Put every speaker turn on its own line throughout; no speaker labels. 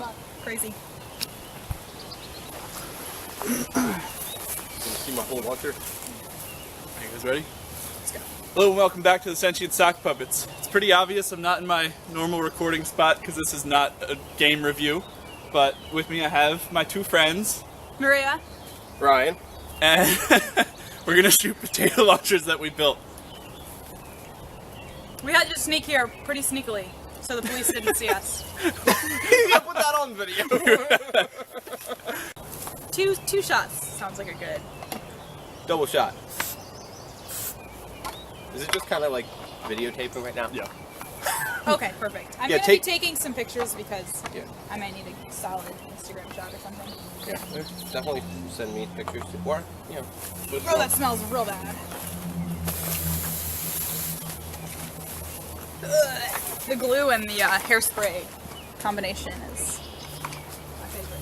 spot. Crazy.
Can you see my whole launcher?
Are you guys ready?
Let's go.
Hello and welcome back to the Sentient Sock Puppets. It's pretty obvious I'm not in my normal recording spot because this is not a game review. But with me I have my two friends.
Maria.
Ryan.
And we're going to shoot potato launchers that we built.
We had to sneak here pretty sneakily, so the police didn't see us.
You gotta put that on video.
Two shots sounds like a good.
Double shot. Is it just kind of like videotaping right now?
Yeah.
Okay, perfect. I'm
Yeah,
gonna be taking some pictures because I might need a solid Instagram shot or something.
Yeah. Definitely send me pictures too. Or, you know.
Oh, that smells real bad. Ugh. The glue and the hairspray combination is my favorite.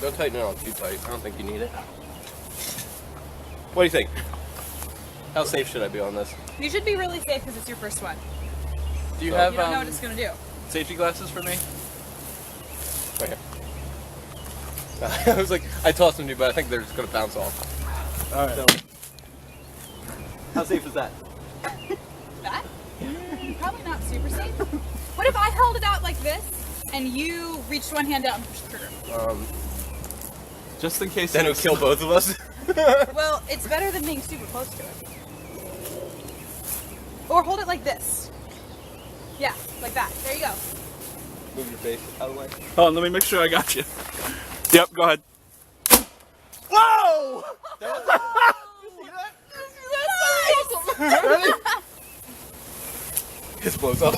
Don't tighten it on too tight. I don't think you need it. What do you think? How safe should I be on this?
You should be really safe because it's your first one.
Do you
You
have
don't know what it's gonna do.
safety glasses for me?
Right here. I was like, I tossed them to you, but I think they're just gonna bounce off.
Alright.
So, how safe is that?
That? Probably not super safe. What if I held it out like this and you reached one hand out and pushed the trigger?
Just in case.
Then it would kill both of us.
Well, it's better than being super close to it. Or hold it like this. Yeah, like that. There you go.
Move your face out of the way.
Hold on, let me make sure I got you. Yep, go ahead. Whoa!
Ready? His blows up.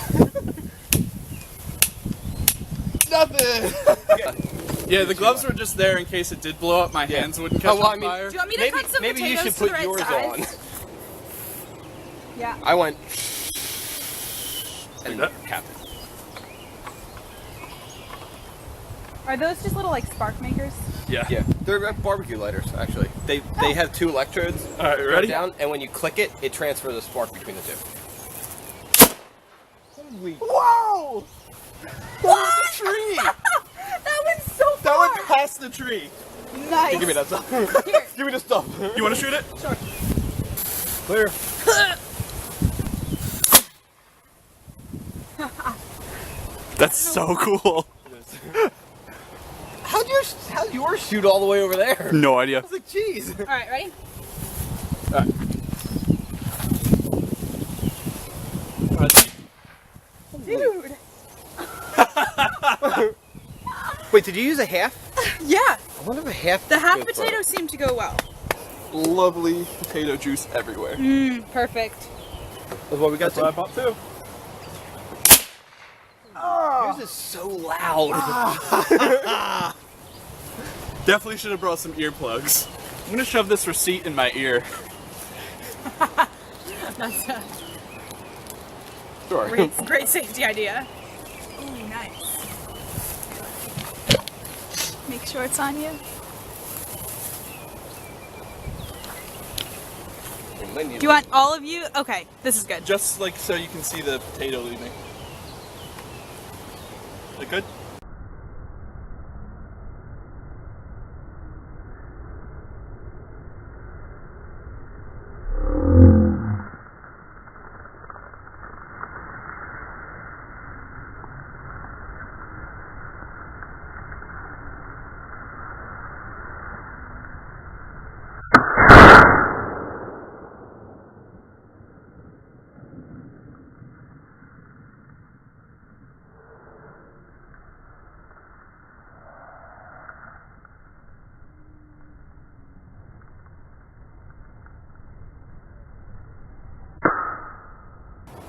Nothing!
Yeah, the gloves were just there in case it did blow up. My hands wouldn't catch on fire.
Do you want me to cut some
maybe you
potatoes
should
to
put
the right
yours
size?
on.
Yeah.
I went
Like
and
that?
capped it.
Are those just little like spark makers?
Yeah.
Yeah, they're barbecue lighters actually. They have two electrodes.
All right,
go
ready?
down, and when you click it, it transfers a spark between the two. Holy!
Whoa! That was the tree!
That went so far.
That went past the tree.
Nice.
Give me that stuff.
Here.
Give me the stuff.
You want to shoot it?
Sure.
Clear.
That's so cool.
How'd yours shoot all the way over there?
No idea.
I was like, jeez.
All right, ready? Dude.
Wait, did you use a half?
Yeah.
I wonder if a half.
The half
goes further.
potatoes seem to go well.
Lovely potato juice everywhere.
Perfect.
That's what we got.
That's what I bought too.
Yours is so loud.
Definitely should have brought some earplugs. I'm gonna shove this receipt in my ear.
That's a
Sure.
great safety idea. Ooh, nice. Make sure it's on you. Do you want all of you? Okay, this is good.
Just like so you can see the potato leaving. Is that good?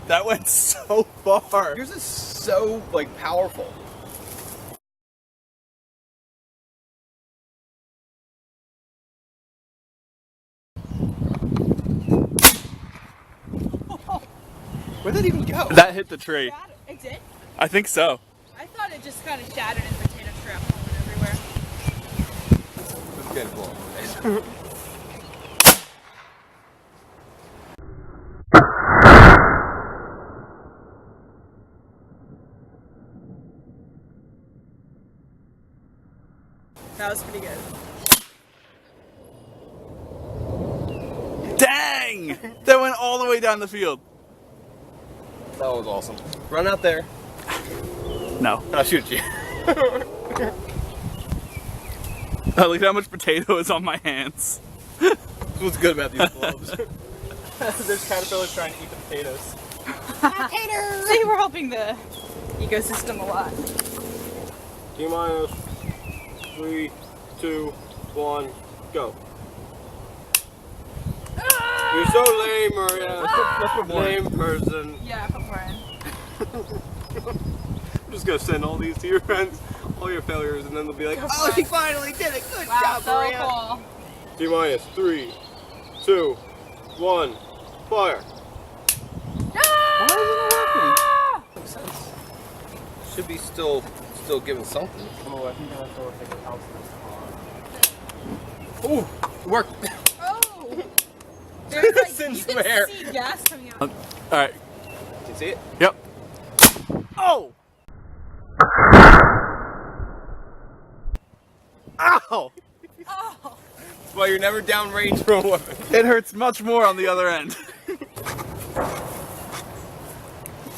That went so far.
Yours is so like powerful. Where'd that even go?
That hit the tree.
It did?
I think so.
I thought it just kind of shattered and potato shrapnel went everywhere.
It's good. Cool.
That was pretty good.
Dang! That went all the way down the field.
That was awesome. Run out there.
No.
And I'll shoot you.
Look at how much potato is on my hands.
That's what's good about these gloves.
There's caterpillars trying to eat the potatoes.
Haters! See, we're helping the ecosystem a lot.
T-minus 3, 2, 1, go. You're so lame, Maria.
Let's put more in.
Lame person.
Yeah, put more in.
I'm just gonna send all these to your friends, all your failures, and then they'll be like,
Oh,
she finally did it. Good
Wow,
job,
so
Maria.
cool.
T-minus 3, 2, 1, fire.
Ah!
Makes sense. Should be still giving something.
Oh, I think that's what I house.
Ooh, it worked.
Oh! There's like,
Since
you can
where?
see gas coming out.
Alright.
Can you see it?
Yep. Oh! Ow!
Oh!
Well, you're never downrange from a weapon.
It hurts much more on the other end.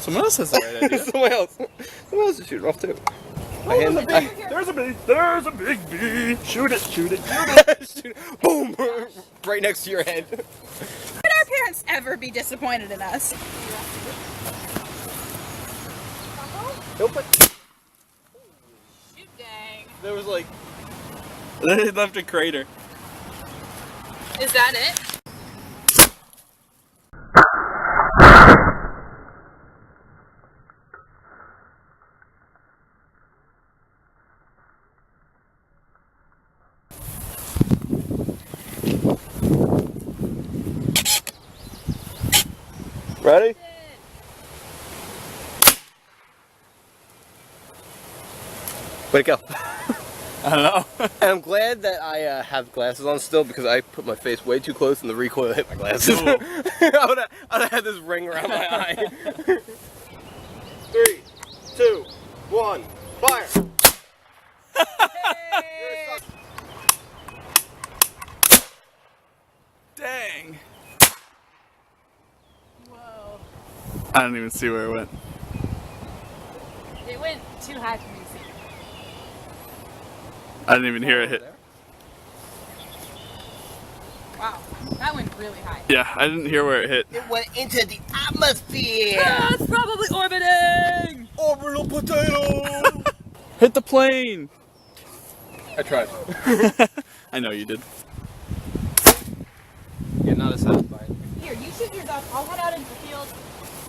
Someone else has the right idea.
Someone else is shooting off too.
There's a big bee. Shoot it, shoot it.
Shoot. Boom! Right next to your head.
Would our parents ever be disappointed in us?
Nope.
Shoot, dang.
There was like.
They left a crater.
Is that it?
Ready? Way to go.
I don't know.
And I'm glad that I have glasses on still because I put my face way too close and the recoil hit my glasses.
Ooh.
I would have had this ring around my eye. 3, 2, 1, fire!
Dang.
Whoa.
I don't even see where it went.
It went too high for me to see.
I didn't even hear it hit.
Wow. That went really high.
Yeah, I didn't hear where it hit.
It went into the atmosphere!
Ah, it's probably orbiting!
Orbital potato!
Hit the plane!
I tried.
I know you did.
Yeah, not as satisfying.
Here, you shoot yours off. I'll head out into the field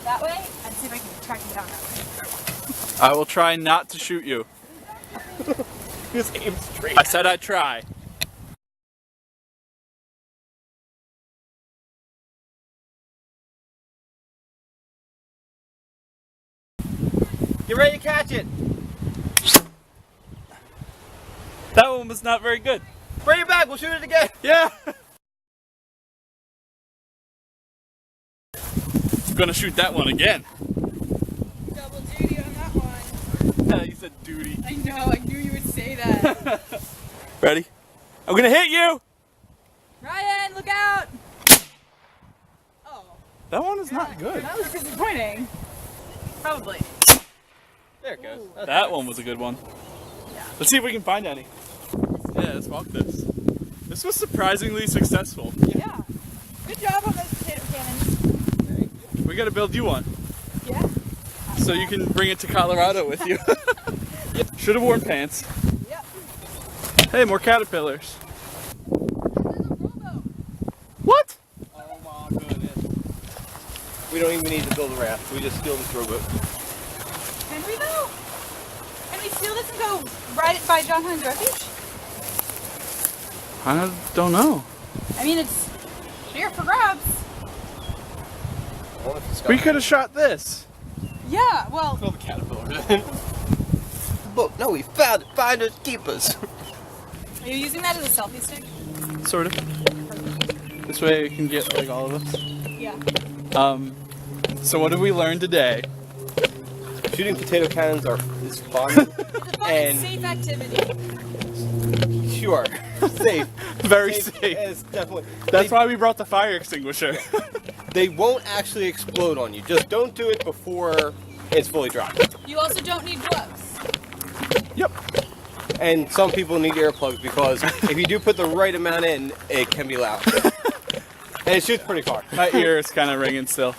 that way and see if I can track you down that way.
I will try not to shoot you.
Just aim straight.
I said I'd try.
Get ready to catch it!
That one was not very good.
Bring it back, we'll shoot it again!
Yeah! I'm gonna shoot that one again.
Double duty on that one.
You said duty.
I know, I knew you would say that.
Ready? I'm gonna hit you!
Ryan, look out! Oh,
That one is not good.
that was disappointing. Probably.
There it goes.
That one was a good one.
Yeah.
Let's see if we can find any. Yeah, let's walk this. This was surprisingly successful.
Yeah. Good job on those potato cannons.
We gotta build you one.
Yeah.
So you can bring it to Colorado with you. Should have worn pants.
Yep.
Hey, more caterpillars.
There's a rowboat.
What?
Oh my goodness. We don't even need to build a raft, we just steal this rowboat.
Can we though? Can we steal this and go ride it by John Hines Refuge?
I don't know.
I mean, it's here for grabs.
I wonder if it's got
We could have shot this.
Yeah, well,
Kill the caterpillar. Look, no, we found it. Finders keepers.
are you using that as a selfie stick?
Sort of. This way we can get like all of us.
Yeah.
So what did we learn today?
Shooting potato cannons is fun.
It's a fun and
And-
safe activity.
secure, safe.
Very safe.
It's definitely.
That's why we brought the fire extinguisher.
They won't actually explode on you. Just don't do it before it's fully dry.
You also don't need gloves.
Yep.
And some people need earplugs because if you do put the right amount in, it can be loud. And it shoots pretty far.
My ear is kind of ringing still.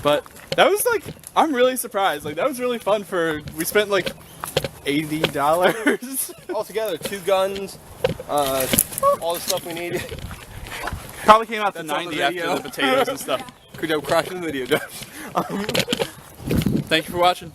But that was like, I'm really surprised. Like, that was really fun we spent like $80.
Altogether, 2 guns, all the stuff we need.
Probably came out to
That's on the
90 after
video.
the potatoes and stuff.
Good job crashing the video, Josh.
Thank you for watching.